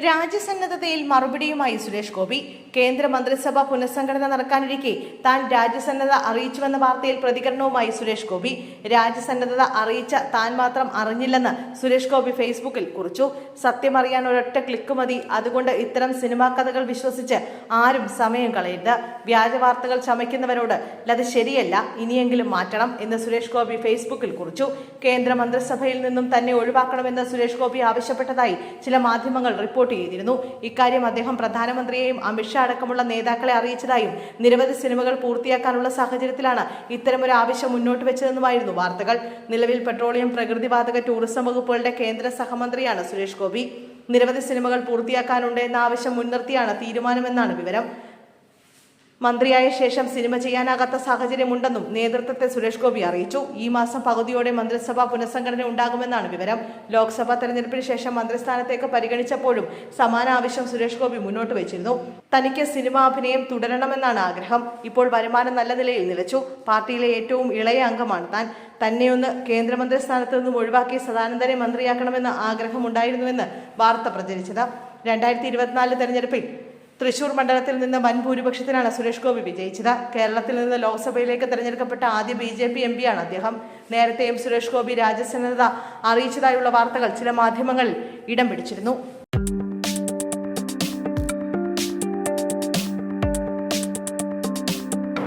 രാജ്യസന്നദ്ധതയിൽ മറുപടിയുമായി സുരേഷ് ഗോപി. കേന്ദ്രമന്ത്രിസഭ പുനഃസംഘടന നടക്കാനിരിക്കെ താൻ രാജ്യസന്നദ്ധത അറിയിച്ചുവെന്ന വാർത്തയിൽ പ്രതികരണവുമായി സുരേഷ് ഗോപി. രാജ്യസന്നദ്ധത അറിയിച്ച താൻ മാത്രം അറിഞ്ഞില്ലെന്ന് സുരേഷ് ഗോപി ഫേസ്ബുക്കിൽ കുറിച്ചു. സത്യമറിയാൻ ഒരൊറ്റ ക്ലിക്ക് മതി. അതുകൊണ്ട് ഇത്തരം സിനിമാ കഥകൾ വിശ്വസിച്ച് ആരും സമയം കളയരുത്. വ്യാജ വാർത്തകൾ ചമയ്ക്കുന്നവരോട് അത് ശരിയല്ല, ഇനിയെങ്കിലും മാറ്റണം എന്ന് സുരേഷ് ഗോപി ഫേസ്ബുക്കിൽ കുറിച്ചു. കേന്ദ്രമന്ത്രിസഭയിൽ നിന്നും തന്നെ ഒഴിവാക്കണമെന്ന് സുരേഷ് ഗോപി ആവശ്യപ്പെട്ടതായി ചില മാധ്യമങ്ങൾ റിപ്പോർട്ട് ചെയ്തിരുന്നു. ഇക്കാര്യം അദ്ദേഹം പ്രധാനമന്ത്രിയെയും അമിത്ഷാ അടക്കമുള്ള നേതാക്കളെ അറിയിച്ചതായും നിരവധി സിനിമകൾ പൂർത്തിയാക്കാനുള്ള സാഹചര്യത്തിലാണ് ഇത്തരമൊരു ആവശ്യം മുന്നോട്ട് വെച്ചതെന്നുമായിരുന്നു വാർത്തകൾ. നിലവിൽ പെട്രോളിയം, പ്രകൃതിവാതക, ടൂറിസം വകുപ്പുകളുടെ കേന്ദ്ര സഹമന്ത്രിയാണ് സുരേഷ് ഗോപി. നിരവധി സിനിമകൾ പൂർത്തിയാക്കാനുണ്ട് എന്ന ആവശ്യം മുൻനിർത്തിയാണ് തീരുമാനമെന്നാണ് വിവരം. മന്ത്രിയായ ശേഷം സിനിമ ചെയ്യാനാകാത്ത സാഹചര്യമുണ്ടെന്നും നേതൃത്വത്തെ സുരേഷ് ഗോപി അറിയിച്ചു. ഈ മാസം പകുതിയോടെ മന്ത്രിസഭ പുനഃസംഘടന ഉണ്ടാകുമെന്നാണ് വിവരം. ലോക്സഭാ തെരഞ്ഞെടുപ്പിന് ശേഷം മന്ത്രിസ്ഥാനത്തേക്ക് പരിഗണിച്ചപ്പോഴും സമാന ആവശ്യം സുരേഷ് ഗോപി മുന്നോട്ട് വെച്ചിരുന്നു. തനിക്ക് സിനിമാ അഭിനയം തുടരണമെന്നാണ് ആഗ്രഹം. ഇപ്പോൾ വരുമാനം നല്ല നിലയിൽ നിലച്ചു. പാർട്ടിയിലെ ഏറ്റവും ഇളയ അംഗമാണ് താൻ. തന്നെയൊന്ന് കേന്ദ്രമന്ത്രി സ്ഥാനത്ത് നിന്നും ഒഴിവാക്കി സദാനന്ദനെ മന്ത്രിയാക്കണമെന്ന് ആഗ്രഹമുണ്ടായിരുന്നുവെന്ന് വാർത്ത പ്രചരിച്ചത്. 2024 തെരഞ്ഞെടുപ്പിൽ തൃശൂർ മണ്ഡലത്തിൽ നിന്ന് വൻ ഭൂരിപക്ഷത്തിലാണ് സുരേഷ് ഗോപി വിജയിച്ചത്. കേരളത്തിൽ നിന്ന് ലോക്സഭയിലേക്ക് തെരഞ്ഞെടുക്കപ്പെട്ട ആദ്യ BJP MP-യാണ് അദ്ദേഹം. നേരത്തെയും സുരേഷ് ഗോപി രാജ്യസന്നദ്ധത അറിയിച്ചതായുള്ള വാർത്തകൾ ചില മാധ്യമങ്ങളിൽ ഇടം പിടിച്ചിരുന്നു.